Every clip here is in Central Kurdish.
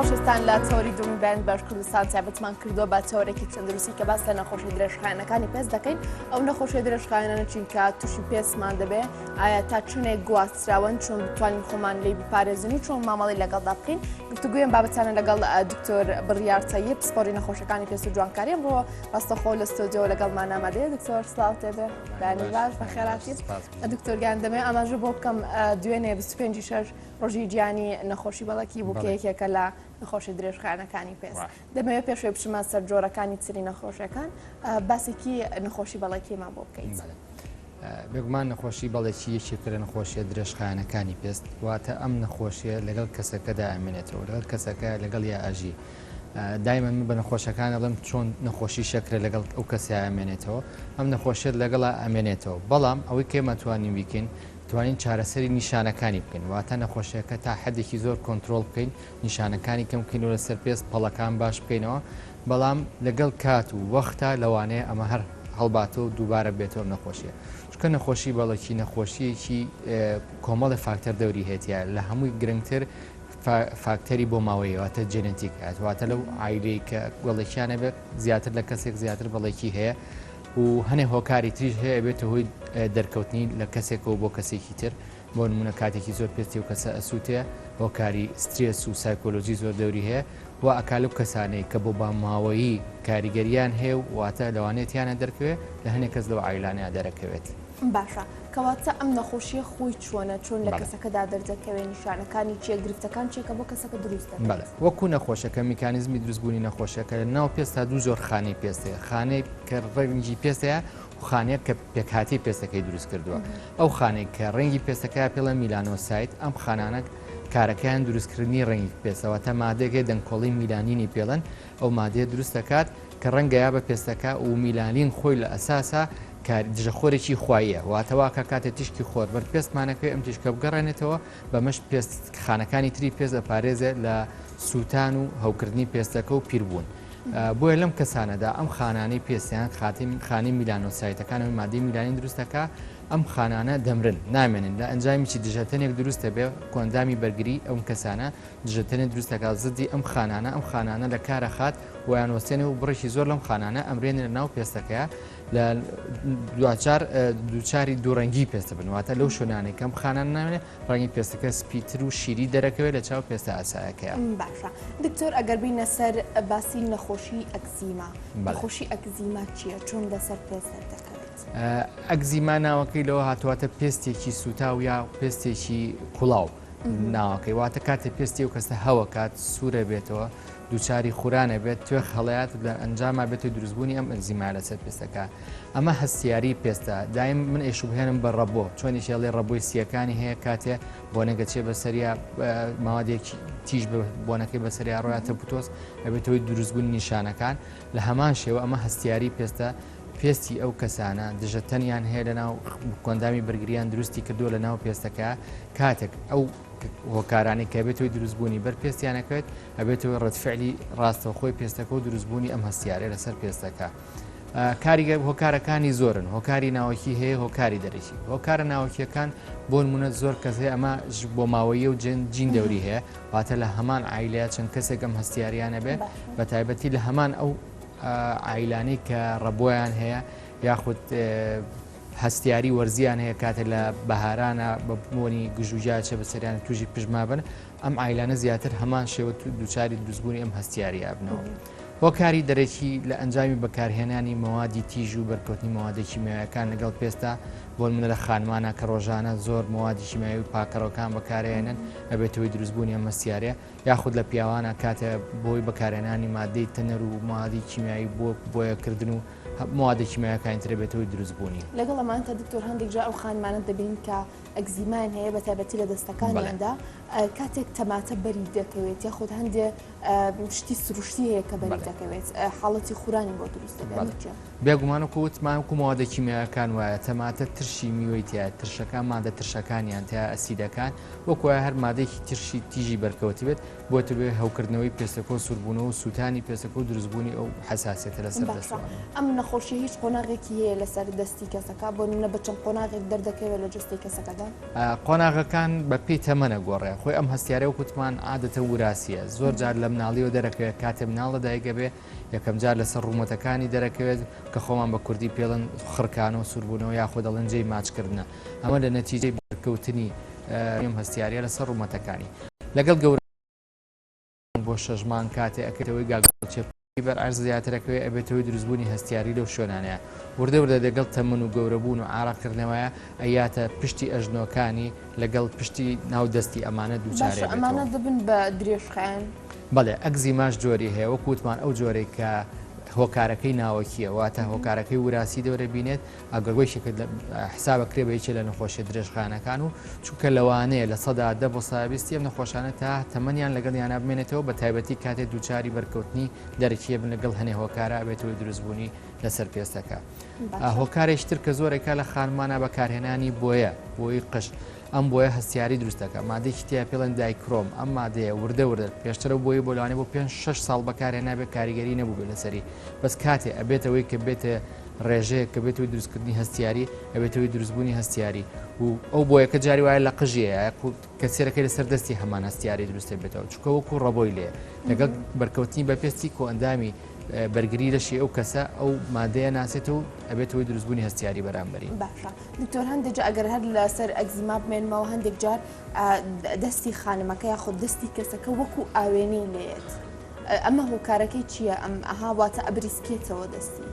خۆشستان لە تۆری دومی بەیان بەش کوردستان تایبەتمان کردووە بە تۆرێکی تەندروستی کە باس لە نەخۆشی درێژخایەنەکانی پێست دەکەین. ئەو نەخۆشیە درێژخایەنە چونکە تووشی پێستمان دەبێ ئایا تا چونێک گواستراون چۆن بتوانین خۆمان لێی بپارێزین و چۆن مامەڵی لەگەڵدا بکەین. گفتوگویان بابەتانە لەگەڵ دکتۆر بڕیارتەیب پسپۆڕی نەخۆشیەکانی پێست و جوانکاری ئەمڕۆ ڕاستەخۆ لە ستۆدیۆ لەگەڵمان ئامادەیە. دکتۆر سڵاو تێبێ بەیانی باش بەخێراتی. دکتۆر گیان دەمێ ئاماژە بۆ بکەم دوێنێ 25 شەش ڕۆژی گیانی نەخۆشی بەڵکی بووکەیەکێکە لە نەخۆشی درێژخایەنەکانی پێست. دەمەوێت پێشوێ بچمان سەر جۆرەکانی تری نەخۆشیەکان باسێکی نەخۆشی بەڵەکیمان بۆ بکەیت. بێگومان نەخۆشی بەڵێکی یەکێکە لە نەخۆشیە درێژخایەنەکانی پێست واتە ئەم نەخۆشیە لەگەڵ کەسەکەدا ئەمێنێتەوە لەگەڵ کەسەکە لەگەڵ یا ئاژی. دایما من بە نەخۆشەکان دەڵێم چۆن نەخۆشی شەکرە لەگەڵ ئەو کەسە ئەمێنێتەوە ئەم نەخۆشیێت لەگەڵ ئەمێنێتەوە. بەڵام ئەوەی کێمەتوانین بیکەین توانین چارەسەری نیشانەکانی بکەین واتە نەخۆشیەکە تا حدێکی زۆر کۆنتترۆل بکەین نیشانەکانی کەم بکەین و لەسەر پێست پەڵەکان باش بکەینەوە. بەڵام لەگەڵ کات و وەختە لەوانەیە ئەمە هەر هەڵباتەوە دووبارە بێتەوە نەخۆشیە. چکە نەخۆشی بەڵکی نەخۆشیەکی کۆمەڵی فاکتەر دەوری هێتیە لە هەمووی گرنگتر فاکتەری بۆ ماوەیەواتە جێنێتیک هاتواتە لەو عیلەی کە گوڵێکیانە بێت زیاتر لە کەسێک زیاتر بەڵێکی هەیە و هەنێ هۆکاری تریش هەیە بێتە هۆی دەرکەوتنی لە کەسێکەوە بۆ کەسێکی تر. بۆ نمونە کاتێکی زۆر پێستی و کەسە ئەسووتەیە هۆکاری سترێس و سایکۆلۆژی زۆر دەوری هەیە و ئەکال و کەسانەی کە بۆ باماوەیی کاریگەریان هەیە و واتە لەوانێتیانە دەرکەوێت لە هەنێک کەس لەو عیلانەیە دەرەکەوێت. باشە کەواتە ئەم نەخۆشیە خۆی چۆنە چۆن لە کەسەکەدا دەردەکەوێت نیشانەکانی چیە گرفتەکان چێکە بۆ کەسەکە دروستە. وەکو نەخۆشەکە میکانیزمی دروستبوونی نەخۆشەکە لە ناو پێستا دوو زۆر خانەی پێستەیە خانەی کە ڕەنگی پێستەیە و خانەیە کە پێکهاتی پێستەکەی دروست کردووە. ئەو خانەی کە ڕەنگی پێستەکە پێڵە میلانۆسایت ئەم خانانە کارەکەیان دروستکردنی ڕەنگی پێستەوەتە مادەیەکە دەنگکۆڵی میلانینی پێڵەن ئەو مادەیە دروست دەکات کە ڕەنگە یا بە پێستەکە و میلانین خۆی لە ئەساسا دژەخۆرێکی خواییە واتەوا کە کاتێ تیشکی خۆر بەر پێستمانەکەی ئەم تیشکە بگەڕێنێتەوە بەمەش پێست خانەکانی تری پێست ئەپارێزێت لە سووتان و هەوکردنی پێستەکە و پیربوون. بۆیە لەم کەسانەدا ئەم خانانەی پێستیان خانی میلانۆسایتەکانەوەی مادەی میلانین دروستەکە ئەم خانانە دەمرن نامێنن لە ئەنجامیی دژەتەنێک دروستە بێ کۆندامی بەرگری ئەم کەسانە دژەتەنێک دروستەکە زدی ئەم خانانە لە کارە خات ویانوەستێنێ و بڕێکی زۆر لەم خانانە ئەمرێنە لە ناو پێستەکەیە لە دووچاری دووڕەنگی پێستە بنواتە لەو شوێنانەی کەم خانان نامێنێ ڕەنگی پێستەکە سپیتر و شیری دەرەکەوێت لە چاو پێستە ئاسایەکەیە. باشە دکتۆر ئەگەر بینە سەر باسی نەخۆشی ئەکزیما نەخۆشی ئەکزیما چییە چۆن لەسەر پێست دەکەوێت؟ ئەکزیما ناوەکەی لەوە هاتوواتە پێستێکی سوتا و یا پێستێکی کوڵاو ناوەکەی واتە کاتێ پێستی و کەسە هەوە کات سوورە بێتەوە دووچاری خورانە بێت توێ خەڵەیات لە ئەنجاما بێت و دروستبوونی ئەم ئەکزیما لەسەر پێستەکە. ئەمە هەستیاری پێستە دایم من ئێشوبهێنم بە ڕەبۆ چۆنی شێڵێ ڕەبۆی سیەکانی هەیە کاتێ بۆنەگە چێ بەسەریا ماوادێکی تیژ بۆنەکەی بەسەریا ڕۆیاتە بوتۆس ئەبێتەوەی دروستبوون نیشانەکان لە هەمان شێوە ئەمە هەستیاری پێستە پێستی ئەو کەسانە دژەتەنیان هەیە لە ناو کۆندامی بەرگریان دروستی کردووە لە ناو پێستەکە کاتێک ئەو هۆکارانی کە بێتەوەی دروستبوونی بەر پێستیانەکەوێت ئەبێتەوە ڕەتفعلی ڕاستەوخۆی پێستەکە و دروستبوونی ئەم هەستیارە لەسەر پێستەکە. کاریگە هۆکارەکانی زۆرن هۆکاری ناوەکی هەیە هۆکاری دەرەکی هۆکارە ناوەکیەکان بۆ نمونە زۆر کەس هەیە ئەمە بۆ ماوەیە و جین دەوری هەیە واتە لە هەمان عیلەیە چەند کەسێک ئەم هەستیاریانە بێ بە تایبەتی لە هەمان ئەو عیلانەی کە ڕەبۆیان هەیە یاخود هەستیاری وەرزیان هەیە کاتە لە بەهارانە بە بۆنی گژوجاچە بەسەریان توژی پژما بن ئەم عیلانە زیاتر هەمان شێوە دووچاری دروستبوونی ئەم هەستیاریە بنەوە. هۆکاری دەرەکی لە ئەنجامی بەکارهێنانی مەوادی تیژ و بەرکەوتنی مەوادی کیمیاویەکان لەگەڵ پێستا بۆ منە لە خانمانە کە ڕۆژانە زۆر مەوادی کیمیاوی و پاکەڕەوەکان بەکارهێنن ئەبێتەوەی دروستبوونی ئەم هەستیارەیە یاخود لە پیاوانە کاتە بۆی بەکارهێنانی مادەی تەنەر و مەوادی کیمیایی بۆیەکردن و مەوادی کیمیاویەکانی تر بێتەوەی دروستبوونی. لەگەڵ ئەمانتە دکتۆر هەندێک جا ئەو خانمانە دەبین کە ئەکزیمان هەیە بە تایبەتی لە دەستەکانیاندا کاتێک تەماتە بەری دەکەوێت یاخود هەندێک شتی سروشتی هەیە کە بەری دەکەوێت حاڵەتی خوڕانی بۆ دروست دەبێت. بێگومانە وتمانکو مەوادە کیمیاویەکان وایە تەماتە ترشی میوەی تایە ترشەکان مادە ترشەکانیان تیا ئەسیدەکان وەکوە هەر مادەیەکی ترشی تیژی بەرکەوتی بێت بۆتە بێ هەوکردنەوەی پێستەکە و سوربوونەوە و سووتانی پێستەکە و دروستبوونی ئەو حساسیەتە لەسەر دەستەوە. ئەم نەخۆشی هیچ قۆناغێکی هەیە لەسەر دەستی کەسەکە بۆ نمونە بە چەند قۆناغێک دەردەکەوێت لە جستی کەسەکەدا؟ قۆناغەکان بە پێی تەمەنە گۆڕێ خۆی ئەم هەستیارە و کوتمان عادەتە وراسیە زۆر جار لە مناڵیەوە دەرەکەوێت کاتێ مناڵە دایگەبێ یەکەم جار لەسەر ڕوومەتەکانی دەرەکەوێت کە خۆمان بە کوردی پێڵن خڕکان و سووربوونەوە یاخۆ دەڵێن جێی ماچکردنە ئەمە لە نەتیجەی بەرکەوتنی ئەم هەستیاریە لەسەر ڕوومەتەکانی لەگەڵ گەورە بۆ شەژمان کاتێ ئەکەوەی گاگڵچێ بەرعرض زیاترەکەوێ ئەبێتەوەی دروستبوونی هەستیاری لەو شوێنانەیە وردە وردە دەگەڵ تەمەن و گەورەبوون و ئاراکردنەوەیە ئەیاتە پشتی ئەژنۆکانی لەگەڵ پشتی ناودەستی ئەمانە دووچارێ ئەمانە دەبن بە درێژخایەن بەڵێ ئەگزیماش جۆری هەیە وەکوتمان ئەو جۆرەی کە هۆکارەکەی ناوەکیە واتە هۆکارەکەی وراسی دەورە بینێت ئەگەرگۆی شێکت حسابەکرێ بە یەکێ لە نەخۆشیە درێژخانەکان و چونکە لەوانەیە لە سەدا 10 بۆ 120 ئەم نەخۆشانە تا تەمەنیان لەگەڵ یانە بمێنێتەوە بە تایبەتی کاتێک دووچاری بەرکەوتنی دەرەکیە بن لەگەڵ هەنێ هۆکارە ئەبێتەوەی دروستبوونی لەسەر پێستەکە هۆکارێشتر کە زۆرێکە لە خانمانە بەکارهێنانی بۆیە بۆی قش ئەم بۆیە هەستیاری دروستەکە مادەیەکی تیا پێڵەن دایکرۆم ئەم مادەیە وردە وردە پێشترە بۆی بۆلانێ بۆ 5-6 ساڵ بەکارهێنا بێ کاریگەری نەبوو بێ لەسەری بەس کاتێ ئەبێتەوەی کە بێتە ڕێژەیە کە بێتەوەی دروستکردنی هەستیاری ئەبێتەوەی دروستبوونی هەستیاری و ئەو بۆیەکە جاری وایە لە قژیە کە سێرەکەی لەسەر دەستی هەمان هەستیاری دروستێ بێتەوە چونکە وەکو ڕەبۆی لێ لەگەڵ بەرکەوتنی بە پێستی کۆ ئەندامی بەرگری لەشی ئەو کەسە ئەو مادەیە ناسێت و ئەبێتەوەی دروستبوونی هەستیاری بەرامبەری باشە دکتۆر هەندێک ئەگەر هەر لەسەر ئەگزیما بمێنمەوە هەندێک جار دەستی خانمەکە یاخود دەستی کەسەکە وەکو ئاوێنەی لێت ئەمە هۆکارەکەی چییە ئەم ئەهاواتە ئەبریسکێتەوە دەستی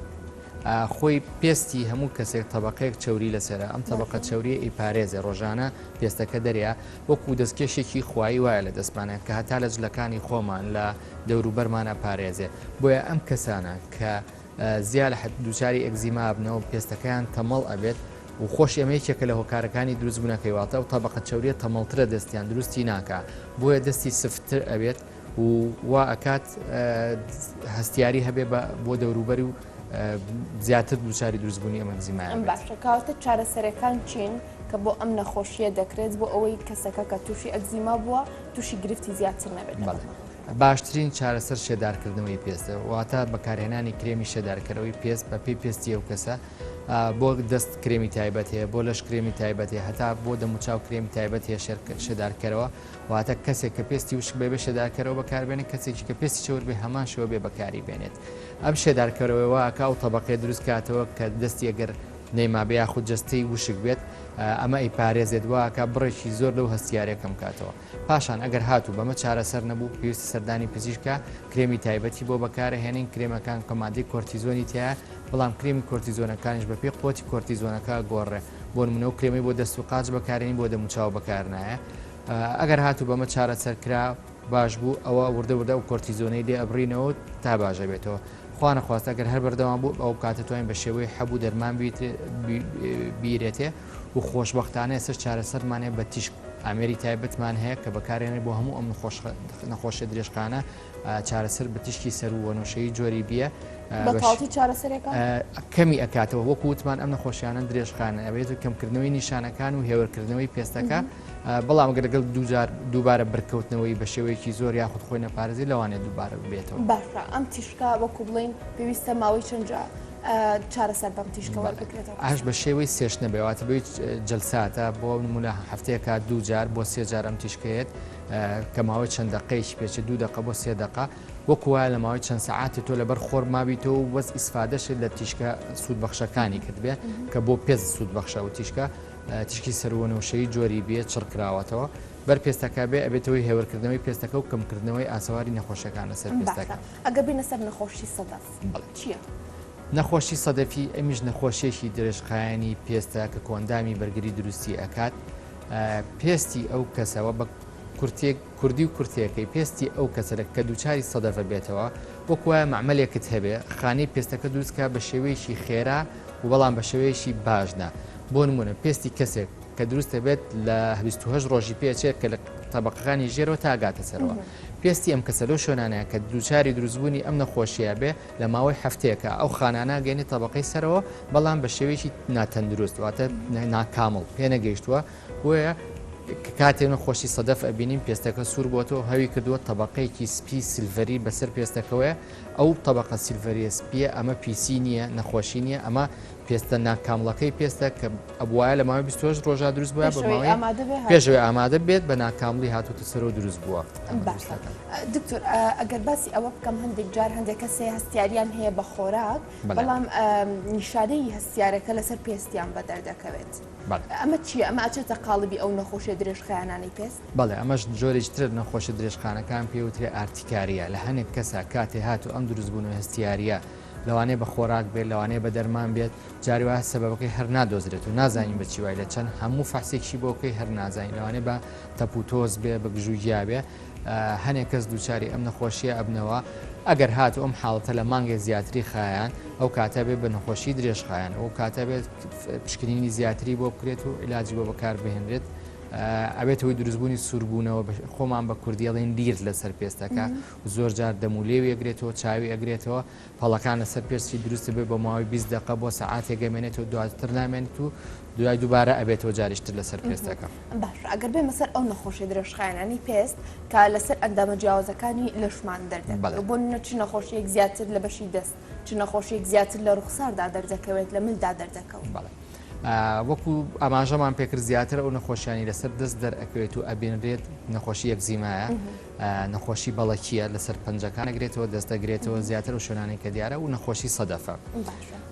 خۆی پێستی هەموو کەسێک تەبقەیەک چوری لەسرە ئەم تەبقە چوری ئیپارێزە ڕۆژانە پێستەکە دەریا وەکو دەستکێشێکی خوایی وایە لە دەستمانە کە هەتا لە جلەکانی خۆمان لە دەوروبەرمانە پارێزێ بۆیە ئەم کەسانە کە زیاد دووچاری ئەگزیما بنەوە پێستەکەیان تەمەڵ ئەبێت و خۆش ئەمەیەکێکە لە هۆکارەکانی دروستبوونەکەی واتە و تەبقە چوریە تەمەڵترە دەستیان دروستی ناکە بۆیە دەستی سفتر ئەبێت و وا ئەکات هەستیاری هەبێ بۆ دەوروبەری و زیاتر دووچاری دروستبوونی ئەمە ئەگزیمایە باشە کەواتە چارەسەرەکان چین کە بۆ ئەم نەخۆشیە دەکرێت بۆ ئەوەی کەسەکە کە تووشی ئەگزیما بووە تووشی گرفتی زیاتر نەبێت باشترین چارەسەر شێدارکردنەوەی پێستە واتە بەکارهێنانی کرێمی شێدارکەرەوەی پێست بە پێی پێستی ئەو کەسە بۆ دەست کرێمی تایبەت هەیە بۆ لەش کرێمی تایبەت هەیە هەتا بۆ دەموچاو کرێمی تایبەت هەیە شێدارکەرەوە واتە کەسێک کە پێستی وشک بێ شێدارکەرەوە بەکاربێنێت کەسێکی کە پێستی چەور بێ هەمان شەوە بێ بەکاری بێنێت ئەم شێدارکەرەوەی واکە و تەبقەی دروست کاتەوە کە دەستی ئەگەر نەیمابێ یاخود جەستەی وشک بێت ئەمە ئیپارێزێت واکە بڕێکی زۆر لەو هەستیارەکەم کاتەوە پاشان ئەگەر هاتوو بەمە چارەسەر نەبوو پێویستی سەردانی پزیشکە کرێمی تایبەتی بۆ بەکارهێنین کرێمەکان کە مادەی کۆرتیزۆنی تایە بەڵام کرێمی کۆرتیزۆنەکانیش بە پێی قوتی کۆرتیزۆنەکە گۆڕێ بۆ نمونە و کرێمی بۆ دەست و قاچ بەکارێنی بۆ دەموچاو بەکارنایە ئەگەر هاتوو بەمە چارەسەرکرا باش بوو ئەوە وردە وردە و کۆرتیزۆنەی لێ ئەبڕینەوە تا باشە بێتەوە خوا نەخواست ئەگەر هەر بەردەوام بوو ئەو کاتە توانین بە شێوەی هەبوو دەرمان بیرێتێ و خۆشبەختانە ئێستا چارەسەرمانێ بە تیشک ئامێری تایبەتمان هەیە کە بەکارێنێ بۆ هەموو ئەم نەخۆشە درێژخانە چارەسەر بە تیشکی سەر و وەنۆشەی جۆری بیە کەمی ئەکاتەوە وەکو وتمان ئەم نەخۆشیانە درێژخانە ئەبێت کەمکردنەوەی نیشانەکان و هێورکردنەوەی پێستەکە بەڵام ئەگەر لەگەڵ دووبارە بەرکەوتنەوەی بە شێوەیەکی زۆر یاخود خۆی نەپارێزی لەوانێت دووبارە بێتەوە باشە ئەم تیشکە وەکو بڵین پێویستە ماوەی چەندجا چارەسەر بەم تیشکەوە بکرێتەوە ئاش بە شێوەی سێش نەبێواتە بێت جەلساتە بۆ نمونە هەفتەیەکە 2 جار بۆ 3 جار ئەم تیشکەیەت کە ماوەی چەند دقەیەکی پێچە 2 دقە بۆ 3 دقە وەکو وایە لە ماوەی چەند سەعاتی تۆ لەبەر خۆر مابیتەوە و وەز ئیسفادەشت لە تیشکە سوودبەخشەکانی کرد بێ کە بۆ پێست سوودبەخشە و تیشکە تیشکی سەروەنەوشەی جۆری بێت چڕکراوەتەوە بەر پێستەکە بێ ئەبێتەوەی هێورکردنەوەی پێستەکە و کەمکردنەوەی ئاسەواری نەخۆشەکان لەسەر پێستەکە ئەگە بینە سەر نەخۆشی سەدەف چییە؟ نەخۆشی سەدەفی ئەمیش نەخۆشیێکی درێژخایەنی پێستە کە کۆندامی بەرگری دروستی ئەکات پێستی ئەو کەسەوە بە کوردی و کورتەکەی پێستی ئەو کەسەرە کە دووچاری سەدەفە بێتەوە وەکوایە معمەلێکت هەبێ خانەی پێستەکە دروستکە بە شێوەیەکی خێرا و بەڵام بە شێوەیەکی باشنا بۆ نمونە پێستی کەسێک کە دروستە بێت لە 28 ڕۆژی پێچێت کە لە تەبقەکانی ژێرەوە تاگاتە سەرەوە پێستی ئەم کەسە لەو شوێنانەیە کە دووچاری دروستبوونی ئەم نەخۆشیە بێ لە ماوەی هەفتەیەکە ئەو خانانە گەێنی تەبقەی سەرەوە بەڵام بە شێوەیەکی ناتەندروست واتە ناکامڵ پێ نەگەیشتووە بۆیە کاتێ نەخۆشی سەدەف ئەبینیم پێستەکە سوور بۆتەوە هەوی کردووە تەبەقەیەکی سپی سیلڤەری بەسەر پێستەکەوەیە ئەو تەبەقە سیلڤەریە سپیە ئەمە پیسی نییە نەخۆشی نییە ئەمە پێستە ناکامڵەکەی پێستە کە ئەبوایە لە ماوەی 28 ڕۆژە دروست بووە پێشەوەی ئامادە بێت بە ناکاملی هاتوتە سەرەوە دروست بووە. دکتۆر ئەگەر باسی ئەوە بکەم هەندێک جار هەندێک کەسێ هەستیاریان هەیە بە خۆراک بەڵام نیشانەی هەستیارەکە لەسەر پێستیان بە دەردەکەوێت. ئەمە چیە؟ ئەمە ئاچێتە قاڵبی ئەو نەخۆشیە درێژخایانانی پێست؟ بەڵێ ئەمەش جۆرێکتر نەخۆشی درێژخانەکان پێوترێ ئارتیکاریە لە هەنێک کەسە کاتێ هاتو ئەم دروستبوون و هەستیاریە لەوانەیە بە خۆراک بێت لەوانەیە بە دەرمان بێت جاری وایە سەبەبەکەی هەر نادۆزرێت و نازانین بە چی وای لە چەند هەموو فەحسێکی بۆکەی هەر نازانین لەوانەیە بە تەپوتۆز بێ بە گژوگیا بێ هەنێک کەس دووچاری ئەم نەخۆشیە ئەبنەوە ئەگەر هات ئەم حاڵەتە لە مانگی زیاتری خایان ئەو کاتە بێت بە نەخۆشی درێژخایان ئەو کاتە بێت پشکنینی زیاتری بۆ بکرێت و عیلاجی بۆ بەکار بهێنرێت ئەبێتەوەی دروستبوونی سووربوونەوە خۆمان بە کوردیڵین لیر لەسەر پێستەکە زۆر جار دەمولێوی ئەگرێتەوە چاوی ئەگرێتەوە پەڵەکان لەسەر پێستی دروستە بێت بە ماوەی 20 دقە بۆ سەعاتێک گەمێنێتەوە دواتر نامێنێت و دوای دووبارە ئەبێتەوە جاریشتر لەسەر پێستەکە. باش ئەگەر بێمە سەر ئەو نەخۆشی درێژخایانانی پێست کە لەسەر ئەندامە جیاوازەکانی لەشمان دەردەکەوێت بۆ نە چ نەخۆشیەک زیاتر لە بەشی دەست چ نەخۆشیەک زیاتر لە ڕوخساردا دەردەکەوێت لە ملدا دەردەکەوێت. وەکو ئاماژەمان پێکرد زیاتر ئەو نەخۆشیانی لەسەر دەست دەرئەکەوێت و ئەبێنرێت نەخۆشی یەکزیمایە نەخۆشی بەڵەکیە لەسەر پەنجەکان ئەگرێتەوە دەستەگرێتەوە زیاتر و شوێنانی کە دیارە و نەخۆشی سەدەفە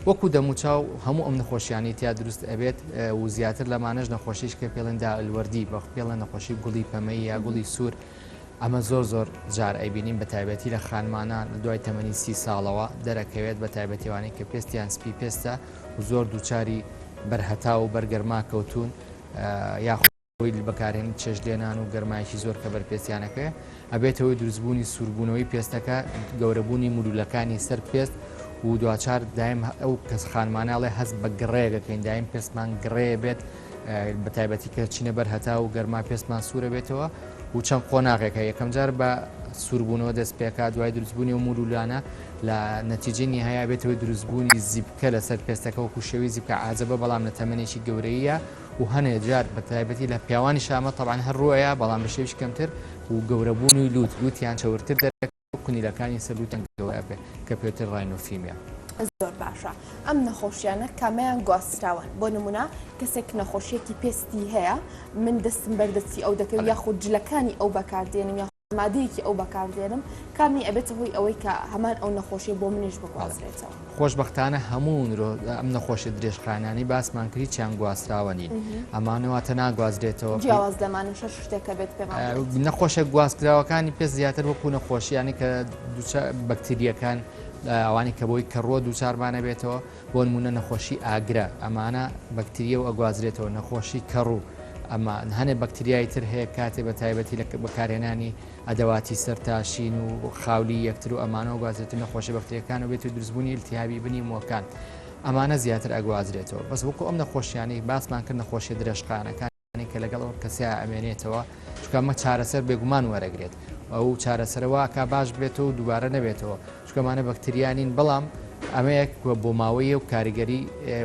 وەکو دەموچاو هەموو ئەم نەخۆشیانی تیا دروست ئەبێت و زیاتر لەمانەش نەخۆشیش کە پێڵێن دائەلوەردی بە پێڵێن نەخۆشی گوڵی پەمەی یا گوڵی سوور ئەمە زۆر جار ئەیبینین بە تایبەتی لە خانمانە دوای تەمەنی 30 ساڵەوە دەرەکەوێت بە تایبەتیوانی کە پێستیان سپی پێستە و زۆر دووچاری بەرهەتا و بەرگەرما کەوتون یاخۆی بەکارهێن چێژلێنان و گەرمایشی زۆر کە بەرپێستیانەکە ئەبێتەوەی دروستبوونی سووربوونەوەی پێستەکە گەورەبوونی مولولەکانی سەر پێست و دوچار دایم ئەو کەس خانماناڵێ هەست بە گڕێگەکەین دایم پێستمان گڕێ بێت بە تایبەتی کە چینە بەرهەتا و گەرما پێستمان سوورە بێتەوە و چەند قۆناغێکە یەکەم جار بە سووربوونەوە دەست پێکا دوای دروستبوونی و مولولانە لە نەتیجەی نیهەیە بێتەوەی دروستبوونی زیبکە لەسەر پێستەکە وەکو شێوی زیبکە عاجەبە بەڵام لە تەمەنێکی گەورەیە و هەنێ جار بە تایبەتی لە پیاوانی شامە تەبعاً هەر ڕۆیە بەڵام بە شێویش کەمتر و گەورەبوونی لوتیان چەورتر دەرەکە کونیلەکانی سەر لوتیان گەورە بێ کە پێوتر ڕاینۆفیمیا. زۆر باشە ئەم نەخۆشیانە کامیان گواستراون بۆ نمونە کەسێک نەخۆشیەکی پێستی هەیە من دەستم بەردەستی ئەو دەکەم یاخود جلەکانی ئەو بەکاردێنم یا مادەیەکی ئەو بەکاردێنم کامی ئەبێتە هۆی ئەوەی کە هەمان ئەو نەخۆشیە بۆ منیش بگوازرێتەوە. خۆشبەختانە هەموو ئەم نەخۆشی درێژخانانی باسمان کردی چیان گواستراوەنین ئەمانەوەتە ناگوازرێتەوە جیاواز دەمانە شەش شتێکە بێت پێمان نەخۆشە گواستراوەکانی پێست زیاتر وەکو نەخۆشیانی کە بەکتریەکان ئەوانی کە بۆی کە ڕۆ دووچارمانە بێتەوە بۆ نمونە نەخۆشی ئاگرە ئەمانە بەکتریە و ئەگوازرێتەوە نەخۆشی کەڕوو ئەمە هەنێ بەکتریای تر هەیە کاتێ بە تایبەتی لە بەکارهێنانی ئەدەواتی سەرتاشین و خاولی یەکتر و ئەمانەوە گوازرێت نەخۆشی بەکتریەکان و بێت و دروستبوونی التیابی بنی مۆکان ئەمانە زیاتر ئەگوازرێتەوە بەس وەکو ئەم نەخۆشیانی باسمان کرد نەخۆشی درێژخانەکانی کە لەگەڵ کەسیا ئەمێنێتەوە چکە ئەمە چارەسەر بێگومان وەرەگرێت ئەو چارەسەرەوە کا باش بێتەوە و دووبارە نەبێتەوە چکەمانە بەکتریانین بەڵام ئەمەیەک بۆ ماوەیە و کاریگەری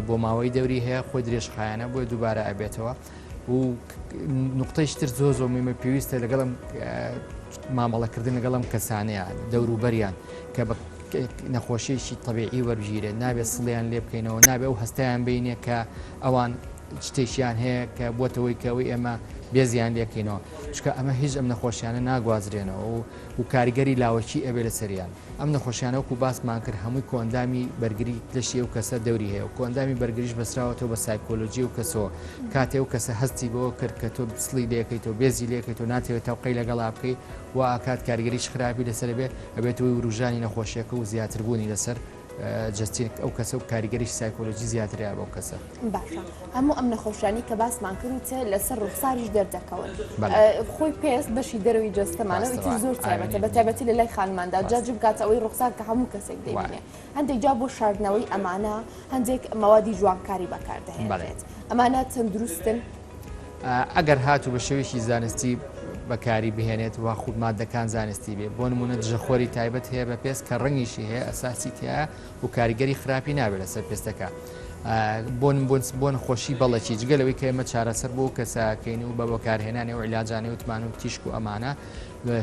بۆ ماوەی دەوری هەیە خۆی درێژخایانە بۆی دووبارە ئەبێتەوە و نقطەیشتر زۆر میمە پێویستە لەگەڵم مامەڵەکردن لەگەڵم کەسانەیە دەوروبەریان کە بە نەخۆشیێکی طبیعی وەربژیرێ نابێت سڵیان لێ بکەینەوە نابێت ئەو هەستیان بینێ کە ئەوان شتێکیان هەیە کە بۆتەوەی کەوەی ئێمە بێزیان لێکەینەوە چکە ئەمە هیچ ئەم نەخۆشیانە ناگوازرێنەوە و کاریگەری لاوەکی ئەبێ لە سەریان ئەم نەخۆشیانە وەکو باسمان کرد هەمووی کۆندامی بەرگری لەشی ئەو کەسە دەوری هەیە و کۆندامی بەرگریش بەسراوەتەوە بە سایکۆلۆژی و کەسەوە کاتێ و کەسە هەستی بەوە کرد کە تۆ سڵی لێکەیتەوە بێزی لێکەیتەوە ناتەوێت تەوقەی لەگەڵا بکەیت و ئاکات کاریگەریش خراپی لەسەر بێ ئەبێتەوەی وروژانی نەخۆشیەکە و زیاتربوونی لەسەر جستین ئەو کەسە و کاریگەریش سایکۆلۆژی زیاتریا بەو کەسە. باشە هەموو ئەم نەخۆشیانی کە باسمان کردوتە لەسەر ڕوخساریش دەردەکەون خۆی پێست بەشی دەروی جستەمانە ئیتر زۆر تایبەتە بە تایبەتی لە لای خانماندا جاج بکاتە ئەوەی ڕوخسار کە هەموو کەسێک دەبینێ هەندێک جا بۆ شاردنەوەی ئەمانە هەندێک مەوادی جوانکاری بەکاردەهێنێت ئەمانە چەند دروستن ئەگەر هاتوو بە شێوێکی زانستی بەکاری بهێنێت و خود مادەکان زانستی بێ بۆ نمونە دژەخۆری تایبەت هەیە بە پێست کە ڕەنگیشی هەیە ئەساسی تایە و کاریگەری خراپی نابێت لەسەر پێستەکە بۆ نەخۆشی بەڵەکی جگەلەوەی کە ئێمە چارەسەر بۆ کەساکەین و بە بەکارهێنانی و عیلاجانەی وتمان و تیشک و ئەمانە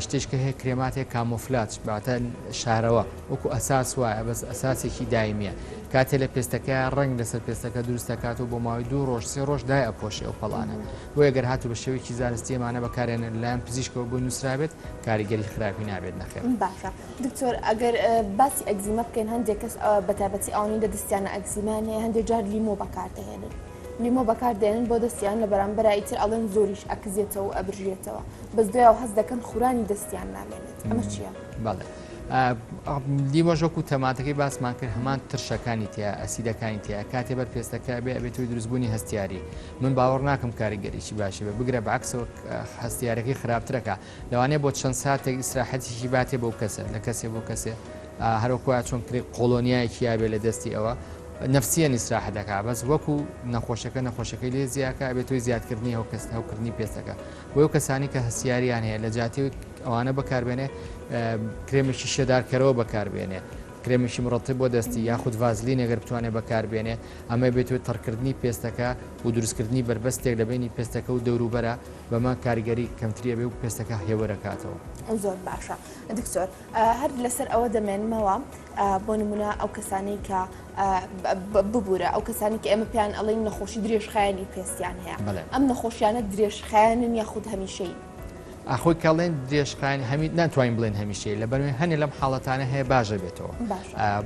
شتێشکە هەیە کرێماتێک کامۆفلاج باتە شارەوە وەکو ئەساس وایە بەس ئەساسێکی دایمیە کاتێ لە پێستەکە ڕنگ لەسەر پێستەکە دروست دەکات و بۆ ماوەی 2 ڕۆژ 3 ڕۆژ دای ئەپۆشێ ئەو پەڵانە بۆ ئەگەر هاتوو بە شێوەیەکی زانستی ئەمانە بەکارێنن لایەن پزیشکەوە بۆ نووسرابێت کاریگەری خراپی نابێت نەخێر. باشە دکتۆر ئەگەر باسی ئەگزیمە بکەین هەندێک کەس بەتابەتی ئەوانەی لە دەستیانە ئەگزیمان هەیە هەندێک جار لیمۆ بەکاردەهێنن لیمۆ بەکاردێنن بۆ دەستیان لە بەرامبەر ئیتر ئەڵێن زۆریش ئەکزێتەوە و ئەبژێتەوە بەس دوای هەست دەکەن خوڕانی دەستیان نامێنێت ئەمە چییە؟ بەڵێ لیمۆژۆک و تەماتەکەی باسمان کرد هەمان ترشەکانی تیا ئەسیدەکانی تیا کاتێ بەر پێستەکە بێتەوەی دروستبوونی هەستیاری من باوەڕ ناکەم کاریگەریی باشی بە بگرە بەعکسەوە هەستیارەکەی خراپترەکە لەوانەیە بۆ چەند ساتێک ئیسراحەتیشی باتێ بۆ کەسە لە کەسێ بۆ کەسێ هەروەکوە چۆن قۆڵۆنیایەکی یابێ لە دەستی ئەوە نفسیان ئیسراحەت دەکا بەس وەکو نەخۆشەکەی لێ زیاکە ئەبێتەوەی زیادکردنی هەوکردنی پێستەکە بۆ کەسانی کە هەستیاریان هەیە لە جاتی ئەوانە بەکاربێنێ کرێمێکی شێدارکەرەوە بەکاربێنێ کرێمێکی مڕەتب بۆ دەستی یاخود ڤازلین ئەگەر بتوانێت بەکاربێنێ ئەمە بێتەوە تەڕکردنی پێستەکە و دروستکردنی بربەستێک لە بینی پێستەکە و دەوروبەرە بەمە کاریگەری کەمتریە بێ و پێستەکە هێوەرەکاتەوە. زۆر باشە دکتۆر هەر لەسەر ئەوە دەمێنمەوە بۆ نمونە ئەو کەسانی کە ببوورە ئەو کەسانی کە ئێمە پێیان ئەڵێن نەخۆشی درێژخایەنی پێستیان هەیە ئەم نەخۆشیانە درێژخایەنن یاخود هەمیشەی ئاخۆی کاڵێن درێژخایەن هەمی ناتوانین بڵێن هەمیشەی لە بەروێ هەنێ لەم حاڵەتانە هەیە باشە بێتەوە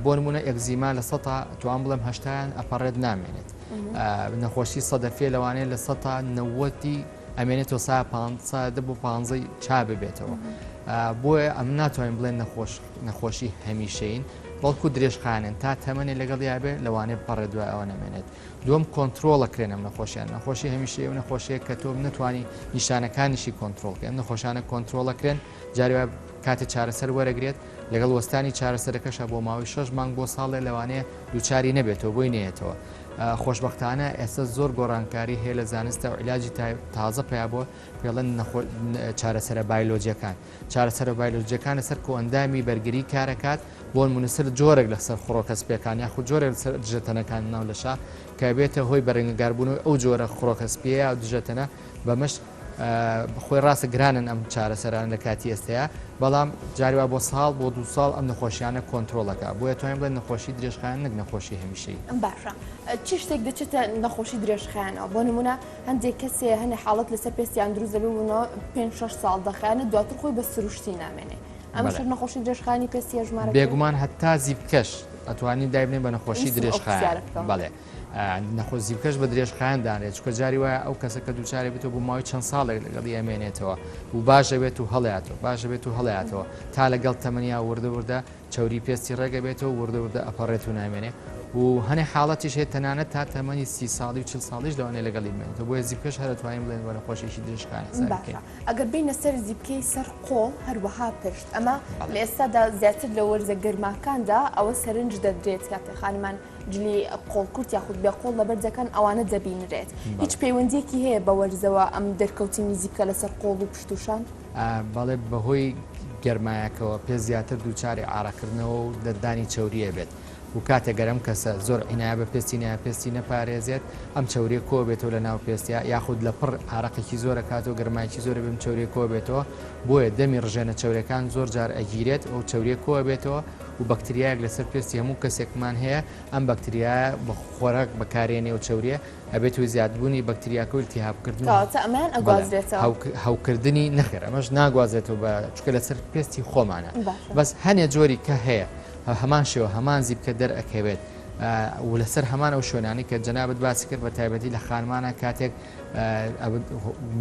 بۆ نمونە ئەگزیما لە 100 توان بڵێم 80 ئەپەڕێت نامێنێت نەخۆشی سەدەفێ لەوانەیە لە 90 ئەمێنێتەوە 150 بۆ 15 چا ببێتەوە بۆیە ئەم ناتوانین بڵێن نەخۆشی هەمیشەین بەڵکو درێژخانن تا تەمەنێ لەگەڵ یابێ لەوانێ پەڕێ دوای ئەوە نامێنێت دوم کۆنتترۆڵەکرێن ئەم نەخۆشیان نەخۆشی هەمیشەیە و نەخۆشیە کە تۆ نتوانی نیشانەکانیشی کۆنتترۆڵکە ئەم نەخۆشانە کۆنتترۆڵەکرێن جاریوە کاتێ چارەسەر وەرەگرێت لەگەڵ وەستانی چارەسەرەکەشە بۆ ماوەی 6 مانگ بۆ ساڵێ لەوانەیە دووچاری نەبێتەوە بۆی نێتەوە خۆشببختانە ئێستا زۆر گۆڕانکاری هەیە لە زانستە و عیلاجی تازە پیا بۆ پێڵەن چارەسەرە بایلۆجیەکان چارەسەرە بایلۆجیەکان لەسەر کۆئەندامی بەرگری کارەکات بۆ نمونەسەر جۆرێک لەسەر خۆڕۆکەسپیەکان یاخود جۆرێک لەسەر دژەتەنەکان ناو لەشا کە بێتە هۆی بەرەنگەگاربوون ئەو جۆرە خۆڕۆکەسپیە و دژەتەنە بەمەش خۆی ڕاستە گرانن ئەم چارەسەران لە کاتی ئێستەیە بەڵام جاریوا بۆ ساڵ بۆ 2 ساڵ ئەم نەخۆشیانە کۆنتترۆلەکە بۆیە توانین بڵێن نەخۆشی درێژخایەن نەک نەخۆشی هەمیشەیی. باشە چی شتێک دەچێتە نەخۆشی درێژخایەنەوە بۆ نمونە هەندێک کەسێ هەنێ حاڵەت لەسەر پێستیان دروست دەبێتەوە 5-6 ساڵ دەخایەنە دواتر خۆی بە سروشتی نامێنێ ئەمەش نەخۆشی درێژخایەنی پێستی ژمارە بێگومان هەتا زیبکەش ئەتوانین دایبنێن بە نەخۆشی درێژخایەن بەڵێ نەخۆزیبکەش بە درێژخایەن دانرێت چکە جاری وایە ئەو کەسە کە دووچارێ بێتەوە بۆ ماوەی چەند ساڵێک لەگەڵی ئەمێنێتەوە و باشە بێت و هەڵەیاتەوە باشە بێت و هەڵەیاتەوە تا لەگەڵ تەمەنیا وردە چاوری پێستی ڕێگە بێتەوە وردە ئەپەڕێت و نامێنێ و هەنێ حاڵەتیش هەیە تەنانەت تا تەمەنی 30 ساڵی و 40 ساڵیش لەوانەیە لەگەڵی بێنێتەوە بۆیە زیبکەش هەر دەتوانین بڵێن بە نەخۆشیێکی درێژخایەن ئەگەر بینە سەر زیبکەی سەر قۆڵ هەروەها پشت ئەمە لە ئێستادا زیاتر لە وەرزە گەرماکاندا ئەوە سەرنج دەدرێت کاتێ خانمان جلی قۆڵکورت یاخود بێ قۆڵ لە بەرجەکان ئەوانە دەبینرێت هیچ پەیوەندیەکی هەیە بە وەرزەوە ئەم دەرکەوتنی زیبکە لەسەر قۆڵ و پشتوشان بەڵێ بەهۆی گەرمایەکەوە پێ زیاتر دووچاری ئاراکردنەوە و دەردانی چەوریە بێت و کاتێ گەرم کەسە زۆر عینایە بە پێستی نەپارێزێت ئەم چەوریە کۆ بێتەوە لە ناو پێستیا یاخود لە پڕ عراقێکی زۆرە کاتەوە گەرمایکی زۆرە بم چەوریە کۆ بێتەوە بۆیە دەمی ڕژێنە چەورەکان زۆر جار ئەگیرێت ئەو چەوریە کۆ بێتەوە و بەکتریایەک لەسەر پێستی هەموو کەسێکمان هەیە ئەم بەکتریایە بە خۆراک بەکارێنێ و چەوریە ئەبێت و زیادبوونی بەکتریاکە و التیهابکردن هەوکردنی نەخێر ئەمەش ناگوازێتەوە بە چکە لەسەر پێستی خۆمانە بەس هەنێ جۆری کە هەیە هەمان شێوە هەمان زیبکە دەرئەکەوێت و لەسەر هەمان ئەو شوێنانی کە جەنابەت باسی کرد بە تایبەتی لە خانمانە کاتێک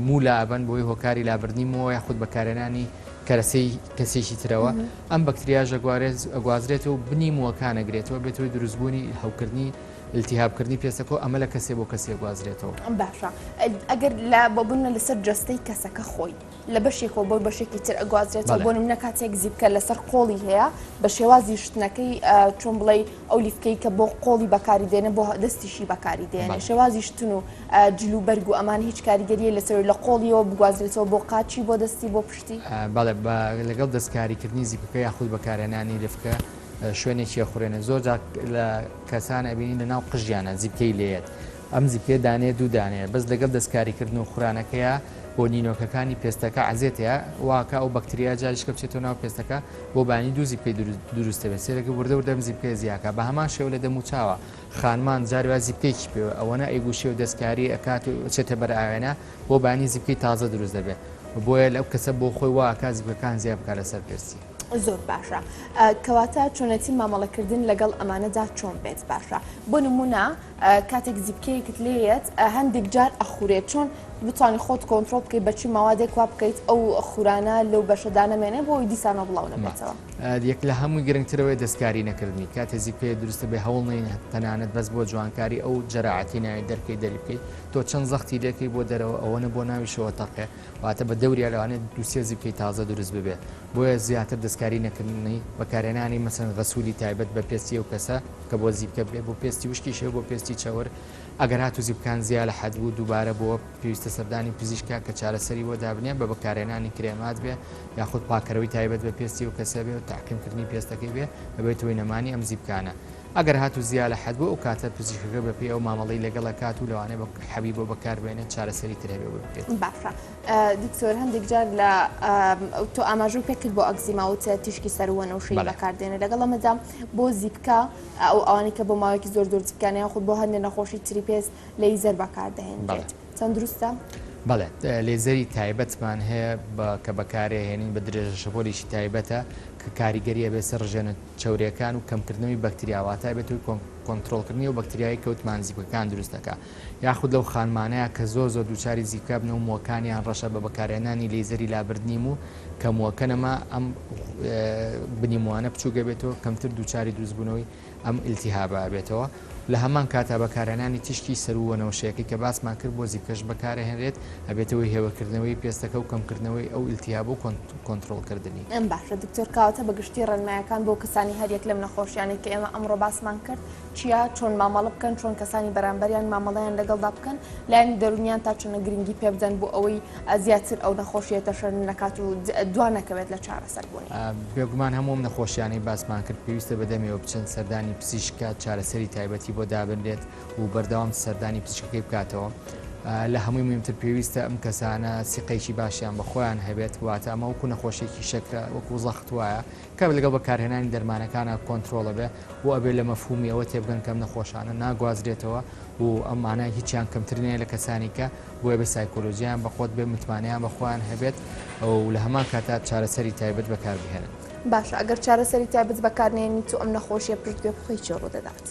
مولا ئەبەن بۆی هۆکاری لابردنی مۆ یاخود بەکارێنانی کەرەسەی کەسێکی ترەوە ئەم بەکتریاژە ئەگوازرێتەوە و بنی مووەکانەگرێتەوە بێتەوەی دروستبوونی هەوکردنی التیهابکردنی پێستەکە ئەمە لە کەسێ بۆ کەسێک گوازرێتەوە باشە ئەگەر لە بۆبوونە لەسەر جەستەی کەسەکە خۆی لە بەشێکەوە بۆ بەشێکی تر ئەگوازرێتەوە بۆ نمونە کاتێک زیبکە لەسەر قۆڵی هەیە بە شێوازی شتنەکەی چۆن بڵێ ئەو لیفکەی کە بۆ قۆڵی بەکاری دێنە بۆ دەستیشی بەکاری دێنێ شێوازی شتن و جلوبەرگ و ئەمان هیچ کاریگەریە لەسەر لە قۆڵیەوە بگوازرێتەوە بۆ قاچی بۆ دەستی بۆ پشتی بەڵێ لەگەڵ دەستکاریکردنی زیبکە یاخود بەکارهێنانی لفکە شوێنێکی خوێنە زۆر لە کەسان ئەبینی لە ناو قژیانە زیبکەی لێت ئەم زیبکێ دانێ دوو دانەیە بەس لەگەڵ دەستکاریکردن و خوڕانەکەیە بۆ نینۆکەکانی پێستەکە عزیێتەیە واکە ئەو بەکتریا جاریشکە بچێتەوە ناو پێستەکە بۆ بانی دوو زیبکەی دروستە بێت سێرەکە وردە وردەم زیبکە زیاکە بە هەمان شێوە لە دەموچاوە خانمان جاروا زیبکەیەکی پێوە ئەوەنە ئەیگوشێ و دەستکاری ئەکات و چێتە بەرئاوێنە بۆ بانی زیبکەی تازە دروست دەبێت بۆیە لەو کەسە بۆ خۆی واکە زیبەکان زیاب بکات لەسەر پێستی. زۆر باشە کەواتە چۆنەتی مامەڵەکردن لەگەڵ ئەمانەدا چۆن بێت باشە بۆ نمونە کاتێک زیبکەیەکت لێیت هەندێک جار ئەخورێت چۆن بتوانانی خۆت کۆنتترۆل بکەیت بەچی ماوادێک وا بکەیت ئەو خورانە لەو بەشەدانەمێنێ بۆی دیسانە بڵاو نەبێتەوە یەک لە هەمووی گرنگترەوەی دەستکاری نەکردنی کاتێ زیبکەیە دروستە بێ هەوڵ نین تەنانەت بەس بۆ جوانکاری ئەو جەراعەتی ناوی دەرکەی دەری بکەیت تۆ چەند زەختی لێکەی بۆ دەرەوە ئەوەنە بۆ ناوی شەوەتەقێ واتە بە دەوریا لەوانێت دووسێ زیبکەی تازە دروست ببێت بۆیە زیاتر دەستکاری نەکردنی بەکارهێنانی مەسەن غەسوولی تایبەت بە پێستی ئەو کەسە کە بۆ زیبکە بێ بۆ پێستی وشکی شێ بۆ پێستی چاوەر ئەگەر هاتو زیبکان زیاد لە حەد بوو دووبارە بۆ پێویستە سەردانی پزیشکا کە چارەسەری بۆ دابنێن بە بەکارهێنانی کرێمات بێ یاخود پاکەرەوەی تایبەت بە پێستی و کەسە بێ و تاقیمکردنی پێستەکەی بێ بەبێتەوەی نەمانی ئەم زیبکانە ئەگەر هاتو زیاد لە حەد بوو ئەو کاتە پزیشکەکە بەپێی ئەو مامەڵەی لەگەڵ کات و لەوانێ بە حەبی بۆ بەکاربێنێت چارەسەری تر هەبێ بێت. باشە دکتۆر هەندێک جار لە تۆ ئاماژوو پێکرد بۆ ئەگزیماوت تیشکی سەروەنە و شەی بەکاردێنێت لەگەڵ ئەمەدا بۆ زیبکە ئەو ئەوانەی کە بۆ ماوەیەکی زۆر زیبکانیان خود بۆ هەندێک نەخۆشی تری پێست لەیزەر بەکاردەهێنرێت چەند دروستە؟ بەڵێ لێزەری تایبەتمان هەیە کە بەکارهێنین بە درێژە شەپۆلیشی تایبەتە کە کاریگەریە بێ سەر ڕژێنە چەورەکان و کەمکردنەوەی بەکتریاواتای بێت و کۆنتترۆلکردنی و بەکتریایی کەوتمان زیبەکان دروستەکە یاخود لەو خانمانەیە کە زۆر دووچاری زیبکە بنە و مۆکانیان ڕەشە بە بەکارهێنانی لێزەری لابردنیم و کە مۆکەنەما ئەم بنیموانە بچووگە بێتەوە کەمتر دووچاری دروستبوونەوەی ئەم ئیلتیهابە بێتەوە لە هەمان کاتا بەکارهێنانی تیشکی سەرووەنەوەشەیەکی کە باسمان کرد بۆ زیبکەش بەکارهێنرێت ئەبێتەوەی هێوەکردنەوەی پێستەکە و کەمکردنەوەی ئەو ئیلتیهاب و کۆنتترۆلکردنی. ئەم باشە دکتۆر کاواتە بەگشتی ڕێنمایەکان بۆ کەسانی هەریەک لەم نەخۆشیانێک کە ئێمە ئەمڕۆ باسمان کرد چیا چۆن مامەڵە بکەن چۆن کەسانی بەرامبەریان مامەڵەیان لەگەڵدا بکەن لایەن دەرونیان تا چۆنە گرنگی پێ بدەن بۆ ئەوەی زیاتر ئەو نەخۆشیە تەشەر نەکات و دوانەکەوێت لە چارەسەربوونی. بێگومان هەموم نەخۆشیانەی باسمان کرد پێویستە بەدەمێەوە بچن سەردانی پزیشکە چارەسەری تایبەتی بۆ دابنرێت و بەردەوام سەردانی پزیشکەکەی بکاتەوە لە هەمووی مهمتر پێویستە ئەم کەسانە سیقەیکی باشیان بە خۆیان هەبێت واتە ئەمە وەکو نەخۆشیێکی شەکرە وەکو زەخت وایە کە لەگەڵ بەکارهێنانی دەرمانەکانە کۆنتترۆڵە بێ و ئەبێ لە مەفهومی ئەوە تێبگەن کەم نەخۆشانە ناگوازرێتەوە و ئەمانە هیچیان کەمترنەیە لە کەسانی کە بۆیە بە سایکۆلۆژیان بەخۆت بێ متمانیان بە خۆیان هەبێت و لە هەمان کاتا چارەسەری تایبەت بەکاربهێنن. باشە ئەگەر چارەسەری تایبەت بەکارنێنی تو ئەم نەخۆشیە پشت بێ بخۆی چێ ڕوودەدات.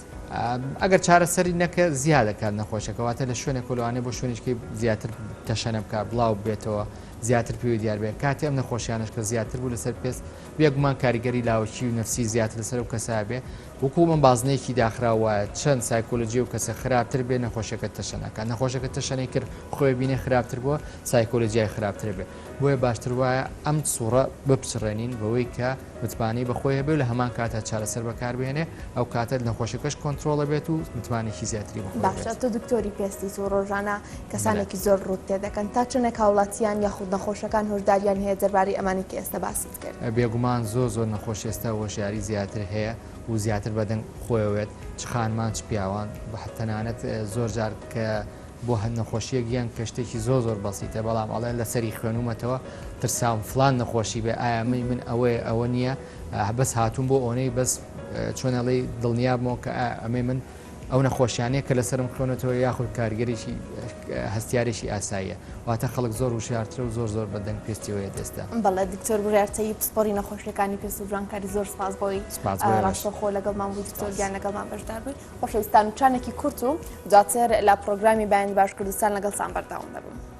ئەگەر چارەسەری نەکە زیادەکات نەخۆشەکەواتە لە شوێنە کۆلوانێ بۆ شوێنێکی زیاتر تەشەنە بکە بڵاو بێتەوە زیاتر پێوی دیار بێت کاتی ئەم نەخۆشیانش کە زیاتر بوو لەسەر پێست بێگومان کاریگەری لاوەکی و نەفسی زیاتر لەسەر و کەسا بێ وەکو من بازنەیەکی داخراوە چەند سایکۆلۆژی و کەسە خراپتر بێ نەخۆشەکە تەشەنەکە نەخۆشەکە تەشەنەی کرد خۆی بینێ خراپتر بووە سایکۆلۆژیای خراپتر بێ بۆیە باشتر وایە ئەم سوڕە بپچڕێنین بەوەی کە متمانەی بەخۆی هەبێ لە هەمان کاتە چارەسەر بەکاربهێنێ ئەو کاتە نەخۆشەکەش کۆنتترۆڵە بێت و متمانێکی زیاتری باشە تۆ دکتۆری پێستی و ڕۆژانە کەسانێکی زۆر ڕوت تێ دەکەن تا چنێک هاوڵاتیان یاخود نەخۆشەکان هۆشداریان هەیە دەربارەی ئەمانی کە ئێستا باست کرد بێگومان زۆر نەخۆش ئێستا هۆشیاری زیاتر هەیە و زیاتر بەدەنگ خۆیەوێت چ خانمان چ پیاوان بە تەنانەت زۆر جار کە بۆ هەند نەخۆشیە گیان کە شتێکی زۆر بەسیتە بەڵام ئەڵێ لەسەری خوێنومەتەوە ترسام فلان نەخۆشی بێ ئایامی من ئەوە نییە بەس هاتوون بۆ ئەوەی بەس چۆنەڵی دڵنیابمەوە کە ئەمێ من ئەو نەخۆشیانەیە کە لەسرم خوێنێتەوە یاخود کارگەریشی هەستیارێکی ئاساییە واتە خەڵک زۆر وشارترە و زۆر بەدەنگ پێستیەوەیە دەستا. بەڵێ دکتۆر بڕیارچەی پسپۆری نەخۆشیەکانی پێست و جوانکاری زۆر سپاس بۆی ڕاستەخۆ لەگەڵمان بووی دکتۆر گیان لەگەڵمان بەشدار بووی خۆشەویستان و چانێکی کورت و دواتر لە پرۆگرامی بەیانی باش کوردستان لەگەڵ سان بەردەوام دەبم.